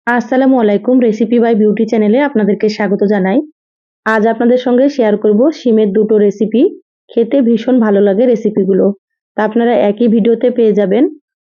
আসসালামু আলাইকুম। Recipe by beauty চ্যানেলে আপনাদেরকে স্বাগত জানাই। আজ আপনাদের সঙ্গে শেয়ার করব শিমের দুটো রেসিপি। খেতে ভীষণ ভালো লাগে রেসিপিগুলো। তা আপনারা একই ভিডিওতে পেয়ে যাবেন।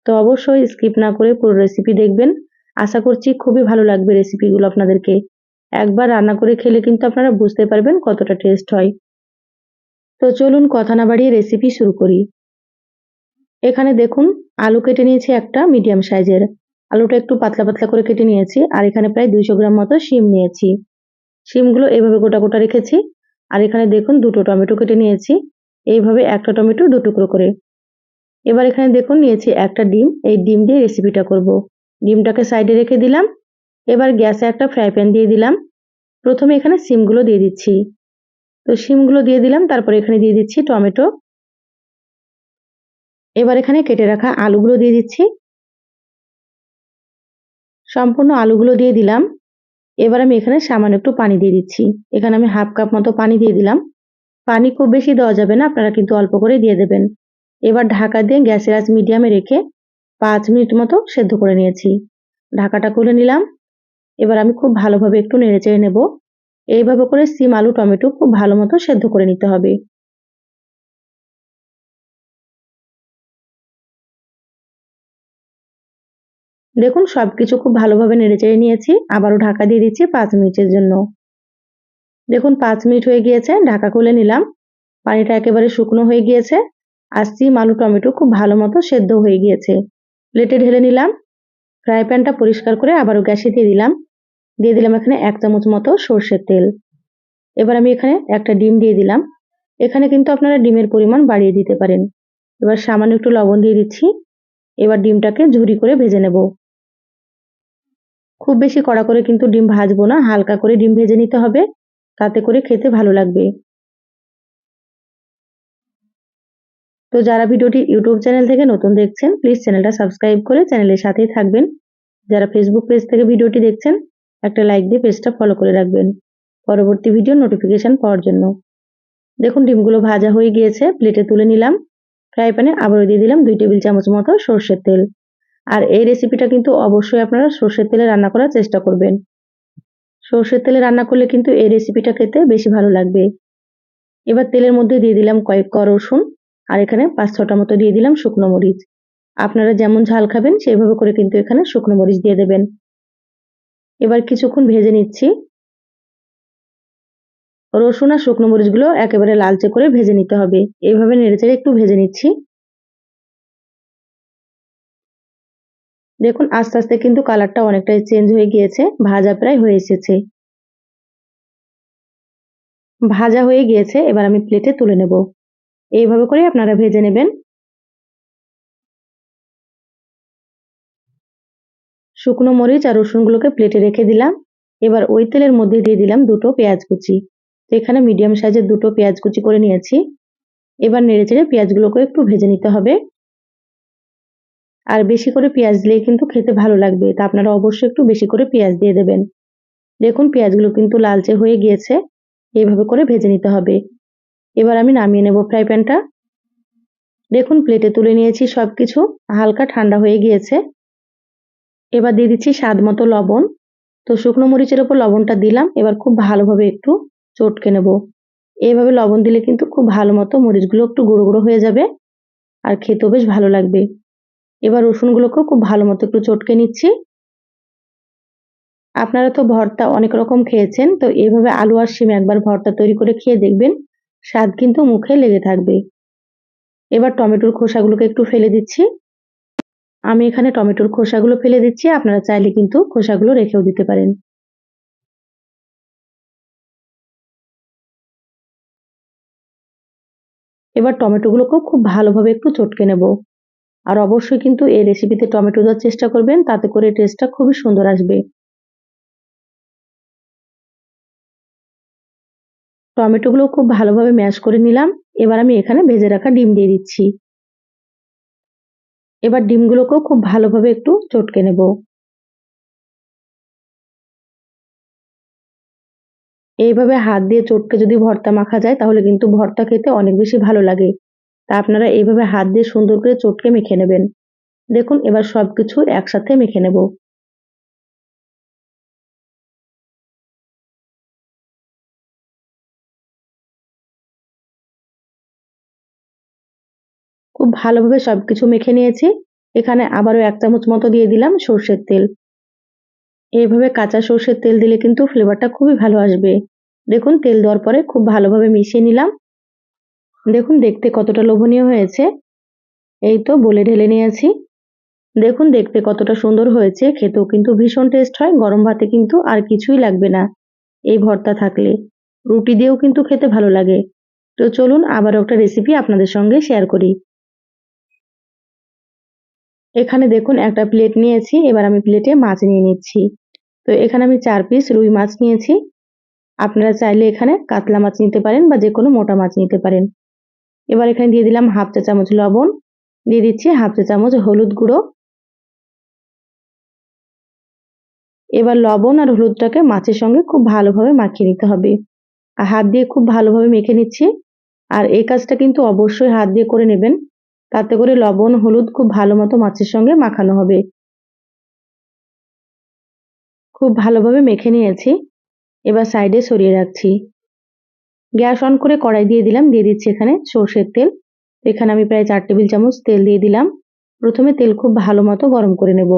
তো অবশ্যই স্কিপ না করে পুরো রেসিপি দেখবেন। আশা করছি খুবই ভালো লাগবে রেসিপিগুলো আপনাদেরকে। একবার রান্না করে খেলে কিন্তু আপনারা বুঝতে পারবেন কতটা টেস্ট হয়। তো চলুন কথা না বাড়িয়ে রেসিপি শুরু করি। এখানে দেখুন আলু কেটে নিয়েছি একটা মিডিয়াম সাইজের। আলুটা একটু পাতলা পাতলা করে কেটে নিয়েছি আর এখানে প্রায় 200 গ্রাম মতো শিম নিয়েছি। শিমগুলো এইভাবে গোটা গোটা রেখেছি। আর এখানে দেখুন দুটো টমেটো কেটে নিয়েছি। এইভাবে একটা টমেটো দু টুকরো করে। এবার এখানে দেখুন নিয়েছি একটা ডিম। এই ডিম দিয়ে রেসিপিটা করব। ডিমটাকে সাইডে রেখে দিলাম। এবার গ্যাসে একটা ফ্রাই প্যান দিয়ে দিলাম। প্রথমে এখানে শিমগুলো দিয়ে দিচ্ছি। তো শিমগুলো দিয়ে দিলাম, তারপরে এখানে দিয়ে দিচ্ছি টমেটো। এবার এখানে কেটে রাখা আলুগুলো দিয়ে দিচ্ছি। সম্পূর্ণ আলুগুলো দিয়ে দিলাম। এবার আমি এখানে সামান্য একটু পানি দিয়ে দিচ্ছি। এখানে আমি হাফ কাপ মতো পানি দিয়ে দিলাম। পানি খুব বেশি দেওয়া যাবে না, আপনারা কিন্তু অল্প করে দিয়ে দেবেন। এবার ঢাকা দিয়ে গ্যাসের আঁচ মিডিয়ামে রেখে 5 মিনিট মতো সেদ্ধ করে নিয়েছি। ঢাকাটা খুলে নিলাম। এবার আমি খুব ভালোভাবে একটু নেড়েচেড়ে নেব। এইভাবে করে সিম আলু টমেটো খুব ভালো মতো সেদ্ধ করে নিতে হবে। দেখুন সবকিছু খুব ভালোভাবে নেড়েচেড়ে নিয়েছি। আবারও ঢাকা দিয়ে দিচ্ছি 5 মিনিটের জন্য। দেখুন 5 মিনিট হয়ে গিয়েছে, ঢাকা খুলে নিলাম। পানিটা একেবারে শুকনো হয়ে গিয়েছে। আর সিম আলু টমেটো খুব ভালো মতো সেদ্ধ হয়ে গিয়েছে। প্লেটে ঢেলে নিলাম। ফ্রাই প্যানটা পরিষ্কার করে আবারও গ্যাসে দিয়ে দিলাম। দিয়ে দিলাম এখানে 1 চামচ মতো সর্ষের তেল। এবার আমি এখানে একটা ডিম দিয়ে দিলাম। এখানে কিন্তু আপনারা ডিমের পরিমাণ বাড়িয়ে দিতে পারেন। এবার সামান্য একটু লবণ দিয়ে দিচ্ছি। এবার ডিমটাকে ঝুরি করে ভেজে নেব। খুব বেশি কড়া করে কিন্তু ডিম ভাজবো না, হালকা করে ডিম ভেজে নিতে হবে। তাতে করে খেতে ভালো লাগবে। তো যারা ভিডিওটি ইউটিউব চ্যানেল থেকে নতুন দেখছেন, প্লিজ চ্যানেলটা সাবস্ক্রাইব করে চ্যানেলের সাথেই থাকবেন। যারা ফেসবুক পেজ থেকে ভিডিওটি দেখছেন, একটা লাইক দিয়ে পেজটা ফলো করে রাখবেন পরবর্তী ভিডিও নোটিফিকেশন পাওয়ার জন্য। দেখুন ডিমগুলো ভাজা হয়ে গিয়েছে, প্লেটে তুলে নিলাম। ফ্রাই প্যানে আবারও দিয়ে দিলাম 2 টেবিল চামচ মতো সর্ষের তেল। আর এই রেসিপিটা কিন্তু অবশ্যই আপনারা সর্ষের তেলে রান্না করার চেষ্টা করবেন। সর্ষের তেলে রান্না করলে কিন্তু এই রেসিপিটা খেতে বেশি ভালো লাগবে। এবার তেলের মধ্যে দিয়ে দিলাম কয়েক কোয়া রসুন। আর এখানে 5-6টা মতো দিয়ে দিলাম শুকনো মরিচ। আপনারা যেমন ঝাল খাবেন সেইভাবে করে কিন্তু এখানে শুকনো মরিচ দিয়ে দেবেন। এবার কিছুক্ষণ ভেজে নিচ্ছি। রসুন আর শুকনো মরিচগুলো একেবারে লালচে করে ভেজে নিতে হবে। এইভাবে নেড়েচেড়ে একটু ভেজে নিচ্ছি। দেখুন আস্তে আস্তে কিন্তু কালারটা অনেকটাই চেঞ্জ হয়ে গিয়েছে, ভাজা প্রায় হয়ে এসেছে। ভাজা হয়ে গিয়েছে, এবার আমি প্লেটে তুলে নেব। এইভাবে করে আপনারা ভেজে নেবেন। শুকনো মরিচ আর রসুনগুলোকে প্লেটে রেখে দিলাম। এবার ওই তেলের মধ্যে দিয়ে দিলাম দুটো পেঁয়াজ কুচি। তো এখানে মিডিয়াম সাইজের দুটো পেঁয়াজ কুচি করে নিয়েছি। এবার নেড়েচেড়ে পেঁয়াজগুলোকে একটু ভেজে নিতে হবে। আর বেশি করে পেঁয়াজ দিলেই কিন্তু খেতে ভালো লাগবে, তা আপনারা অবশ্যই একটু বেশি করে পেঁয়াজ দিয়ে দেবেন। দেখুন পেঁয়াজগুলো কিন্তু লালচে হয়ে গিয়েছে। এইভাবে করে ভেজে নিতে হবে। এবার আমি নামিয়ে নেব ফ্রাই প্যানটা। দেখুন প্লেটে তুলে নিয়েছি সবকিছু, হালকা ঠান্ডা হয়ে গিয়েছে। এবার দিয়ে দিচ্ছি স্বাদ মতো লবণ। তো শুকনো মরিচের উপর লবণটা দিলাম। এবার খুব ভালোভাবে একটু চটকে নেব। এইভাবে লবণ দিলে কিন্তু খুব ভালো মতো মরিচগুলো একটু গুঁড়ো গুঁড়ো হয়ে যাবে আর খেতেও বেশ ভালো লাগবে। এবার রসুনগুলোকেও খুব ভালো মতো একটু চটকে নিচ্ছি। আপনারা তো ভর্তা অনেক রকম খেয়েছেন, তো এইভাবে আলু আর শিম একবার ভর্তা তৈরি করে খেয়ে দেখবেন, স্বাদ কিন্তু মুখে লেগে থাকবে। এবার টমেটোর খোসাগুলোকে একটু ফেলে দিচ্ছি। আমি এখানে টমেটোর খোসাগুলো ফেলে দিচ্ছি, আপনারা চাইলে কিন্তু খোসাগুলো রেখেও দিতে পারেন। এবার টমেটোগুলোকেও খুব ভালোভাবে একটু চটকে নেব। আর অবশ্যই কিন্তু এই রেসিপিতে টমেটো দেওয়ার চেষ্টা করবেন, তাতে করে টেস্টটা খুবই সুন্দর আসবে। টমেটোগুলো খুব ভালোভাবে ম্যাশ করে নিলাম। এবার আমি এখানে ভেজে রাখা ডিম দিয়ে দিচ্ছি। এবার ডিমগুলোকেও খুব ভালোভাবে একটু চটকে নেব। এইভাবে হাত দিয়ে চটকে যদি ভর্তা মাখা যায় তাহলে কিন্তু ভর্তা খেতে অনেক বেশি ভালো লাগে। তা আপনারা এইভাবে হাত দিয়ে সুন্দর করে চটকে মেখে নেবেন। দেখুন এবার সবকিছু একসাথে মেখে নেব। খুব ভালোভাবে সবকিছু মেখে নিয়েছি। এখানে আবারও 1 চামচ মতো দিয়ে দিলাম সর্ষের তেল। এইভাবে কাঁচা সর্ষের তেল দিলে কিন্তু ফ্লেভারটা খুবই ভালো আসবে। দেখুন তেল দেওয়ার পরে খুব ভালোভাবে মিশিয়ে নিলাম। দেখুন দেখতে কতটা লোভনীয় হয়েছে। এই তো বলে ঢেলে নিয়েছি। দেখুন দেখতে কতটা সুন্দর হয়েছে, খেতেও কিন্তু ভীষণ টেস্ট হয়। গরম ভাতে কিন্তু আর কিছুই লাগবে না এই ভর্তা থাকলে। রুটি দিয়েও কিন্তু খেতে ভালো লাগে। তো চলুন আবারও একটা রেসিপি আপনাদের সঙ্গে শেয়ার করি। এখানে দেখুন একটা প্লেট নিয়েছি, এবার আমি প্লেটে মাছ নিয়ে নিচ্ছি। তো এখানে আমি 4 পিস রুই মাছ নিয়েছি। আপনারা চাইলে এখানে কাতলা মাছ নিতে পারেন বা যে কোনো মোটা মাছ নিতে পারেন। এবার এখানে দিয়ে দিলাম হাফ চা চামচ লবণ, দিয়ে দিচ্ছি হাফ চা চামচ হলুদ গুঁড়ো। এবার লবণ আর হলুদটাকে মাছের সঙ্গে খুব ভালোভাবে মাখিয়ে নিতে হবে। আর হাত দিয়ে খুব ভালোভাবে মেখে নিচ্ছি। আর এই কাজটা কিন্তু অবশ্যই হাত দিয়ে করে নেবেন, তাতে করে লবণ হলুদ খুব ভালো মতো মাছের সঙ্গে মাখানো হবে। খুব ভালোভাবে মেখে নিয়েছি, এবার সাইডে সরিয়ে রাখছি। গ্যাস অন করে কড়াই দিয়ে দিলাম, দিয়ে দিচ্ছি এখানে সর্ষের তেল। এখানে আমি প্রায় 4 টেবিল চামচ তেল দিয়ে দিলাম। প্রথমে তেল খুব ভালো মতো গরম করে নেব।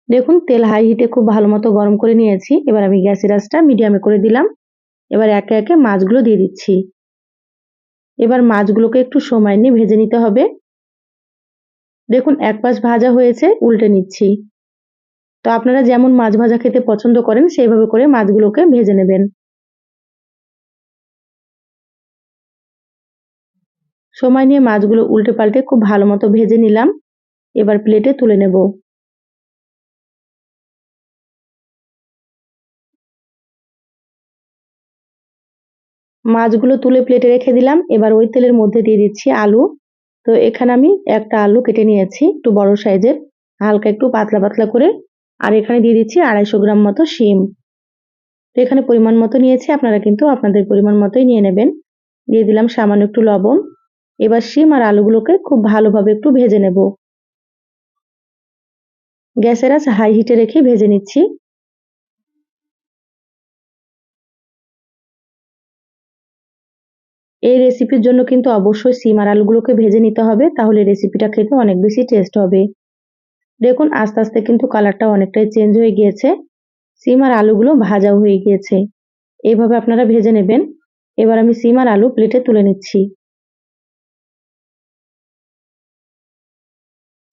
দেখুন তেল হাই হিটে খুব ভালো মতো গরম করে নিয়েছি। এবার আমি গ্যাসের আঁচটা মিডিয়ামে করে দিলাম। এবার একে একে মাছগুলো দিয়ে দিচ্ছি। এবার মাছগুলোকে একটু সময় নিয়ে ভেজে নিতে হবে। দেখুন এক পাশ ভাজা হয়েছে, উল্টে নিচ্ছি। তো আপনারা যেমন মাছ ভাজা খেতে পছন্দ করেন সেইভাবে করে মাছগুলোকে ভেজে নেবেন। সময় নিয়ে মাছগুলো উল্টে পাল্টে খুব ভালো মতো ভেজে নিলাম। এবার প্লেটে তুলে নেব। মাছগুলো তুলে প্লেটে রেখে দিলাম। এবার ওই তেলের মধ্যে দিয়ে দিচ্ছি আলু। তো এখানে আমি একটা আলু কেটে নিয়েছি, একটু বড় সাইজের, হালকা একটু পাতলা পাতলা করে। আর এখানে দিয়ে দিচ্ছি 250 গ্রাম মতো শিম। তো এখানে পরিমাণ মতো নিয়েছি, আপনারা কিন্তু আপনাদের পরিমাণ মতোই নিয়ে নেবেন। দিয়ে দিলাম সামান্য একটু লবণ। এবার শিম আর আলুগুলোকে খুব ভালোভাবে একটু ভেজে নেব। গ্যাসের আঁচ হাই হিটে রেখে ভেজে নিচ্ছি। এই রেসিপির জন্য কিন্তু অবশ্যই শিম আর আলুগুলোকে ভেজে নিতে হবে, তাহলে রেসিপিটা খেতে অনেক বেশি টেস্ট হবে। দেখুন আস্তে আস্তে কিন্তু কালারটা অনেকটাই চেঞ্জ হয়ে গিয়েছে। শিম আর আলুগুলো ভাজাও হয়ে গিয়েছে। এইভাবে আপনারা ভেজে নেবেন। এবার আমি শিম আর আলু প্লেটে তুলে নিচ্ছি।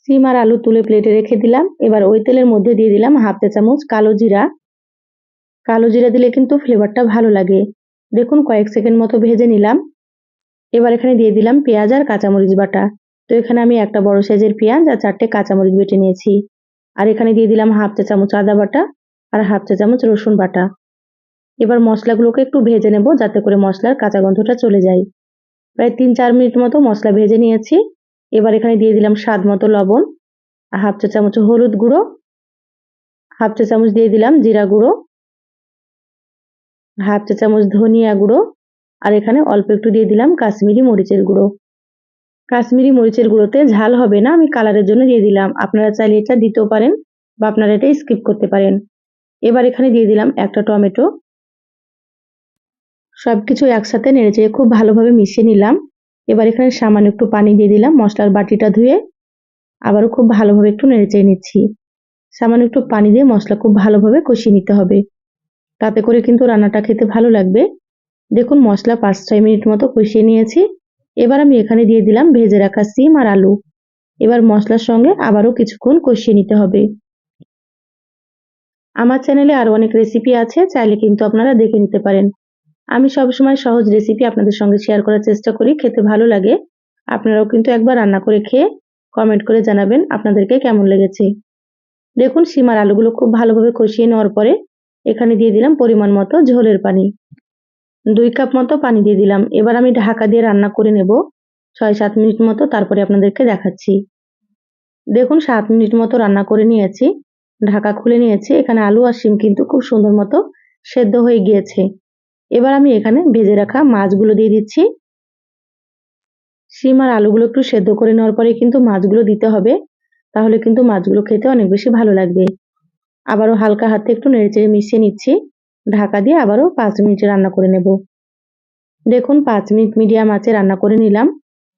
শিম আর আলু তুলে প্লেটে রেখে দিলাম। এবার ওই তেলের মধ্যে দিয়ে দিলাম হাফ চা চামচ কালো জিরা। কালো জিরা দিলে কিন্তু ফ্লেভারটা ভালো লাগে। দেখুন কয়েক সেকেন্ড মতো ভেজে নিলাম। এবার এখানে দিয়ে দিলাম পেঁয়াজ আর কাঁচামরিচ বাটা। তো এখানে আমি একটা বড় সাইজের পেঁয়াজ আর 4টে কাঁচামরিচ বেটে নিয়েছি। আর এখানে দিয়ে দিলাম হাফ চা চামচ আদা বাটা আর হাফ চা চামচ রসুন বাটা। এবার মশলাগুলোকে একটু ভেজে নেব, যাতে করে মশলার কাঁচা গন্ধটা চলে যায়। প্রায় 3-4 মিনিট মতো মশলা ভেজে নিয়েছি। এবার এখানে দিয়ে দিলাম স্বাদ মতো লবণ, হাফ চা চামচ হলুদ গুঁড়ো, হাফ চা চামচ দিয়ে দিলাম জিরা গুঁড়ো, হাফ চা চামচ ধনিয়া গুঁড়ো, আর এখানে অল্প একটু দিয়ে দিলাম কাশ্মীরি মরিচের গুঁড়ো। কাশ্মীরি মরিচের গুঁড়োতে ঝাল হবে না, আমি কালারের জন্য দিয়ে দিলাম। আপনারা চাইলে এটা দিতেও পারেন বা আপনারা এটা স্কিপ করতে পারেন। এবার এখানে দিয়ে দিলাম একটা টমেটো। সবকিছু একসাথে নেড়েচেড়ে খুব ভালোভাবে মিশিয়ে নিলাম। এবার এখানে সামান্য একটু পানি দিয়ে দিলাম মশলার বাটিটা ধুয়ে। আবারও খুব ভালোভাবে একটু নেড়েচেড়ে নিচ্ছি। সামান্য একটু পানি দিয়ে মশলা খুব ভালোভাবে কষিয়ে নিতে হবে, তাতে করে কিন্তু রান্নাটা খেতে ভালো লাগবে। দেখুন মশলা 5-6 মিনিট মতো কষিয়ে নিয়েছি। এবার আমি এখানে দিয়ে দিলাম ভেজে রাখা শিম আর আলু। এবার মশলার সঙ্গে আবারও কিছুক্ষণ কষিয়ে নিতে হবে। আমার চ্যানেলে আরো অনেক রেসিপি আছে, চাইলে কিন্তু আপনারা দেখে নিতে পারেন। আমি সবসময় সহজ রেসিপি আপনাদের সঙ্গে শেয়ার করার চেষ্টা করি, খেতে ভালো লাগে। আপনারাও কিন্তু একবার রান্না করে খেয়ে কমেন্ট করে জানাবেন আপনাদেরকে কেমন লেগেছে। দেখুন শিম আর আলুগুলো খুব ভালোভাবে কষিয়ে নেওয়ার পরে এখানে দিয়ে দিলাম পরিমাণ মতো ঝোলের পানি। 2 কাপ মতো পানি দিয়ে দিলাম। এবার আমি ঢাকা দিয়ে রান্না করে নেব 6-7 মিনিট মতো, তারপরে আপনাদেরকে দেখাচ্ছি। দেখুন 7 মিনিট মতো রান্না করে নিয়েছি, ঢাকা খুলে নিয়েছি। এখানে আলু আর শিম কিন্তু খুব সুন্দর মতো সেদ্ধ হয়ে গিয়েছে। এবার আমি এখানে ভেজে রাখা মাছগুলো দিয়ে দিচ্ছি। শিম আর আলুগুলো একটু সেদ্ধ করে নেওয়ার পরে কিন্তু মাছগুলো দিতে হবে, তাহলে কিন্তু মাছগুলো খেতে অনেক বেশি ভালো লাগবে। আবারও হালকা হাতে একটু নেড়েচেড়ে মিশিয়ে নিচ্ছি। ঢাকা দিয়ে আবারও 5 মিনিট রান্না করে নেব। দেখুন 5 মিনিট মিডিয়াম আঁচে রান্না করে নিলাম।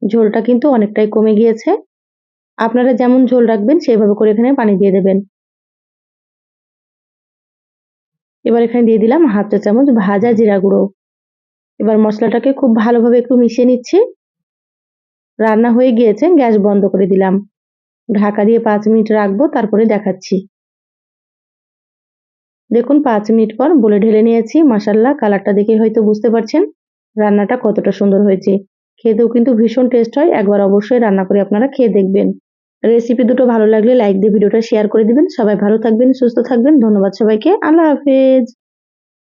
ঝোলটা কিন্তু অনেকটাই কমে গিয়েছে। আপনারা যেমন ঝোল রাখবেন সেভাবে করে এখানে পানি দিয়ে দেবেন। এবার এখানে দিয়ে দিলাম হাফ চা চামচ ভাজা জিরা গুঁড়ো। এবার মশলাটাকে খুব ভালোভাবে একটু মিশিয়ে নিচ্ছি। রান্না হয়ে গিয়েছে, গ্যাস বন্ধ করে দিলাম। ঢাকা দিয়ে 5 মিনিট রাখবো, তারপরে দেখাচ্ছি। দেখুন 5 মিনিট পর বলে ঢেলে নিয়েছি। মাশাআল্লাহ, কালারটা দেখে হয়তো বুঝতে পারছেন রান্নাটা কতটা সুন্দর হয়েছে। খেতেও কিন্তু ভীষণ টেস্ট হয়। একবার অবশ্যই রান্না করে আপনারা খেয়ে দেখবেন। রেসিপি দুটো ভালো লাগলে লাইক দিয়ে ভিডিওটা শেয়ার করে দিবেন। সবাই ভালো থাকবেন, সুস্থ থাকবেন। ধন্যবাদ সবাইকে। আল্লাহ হাফেজ।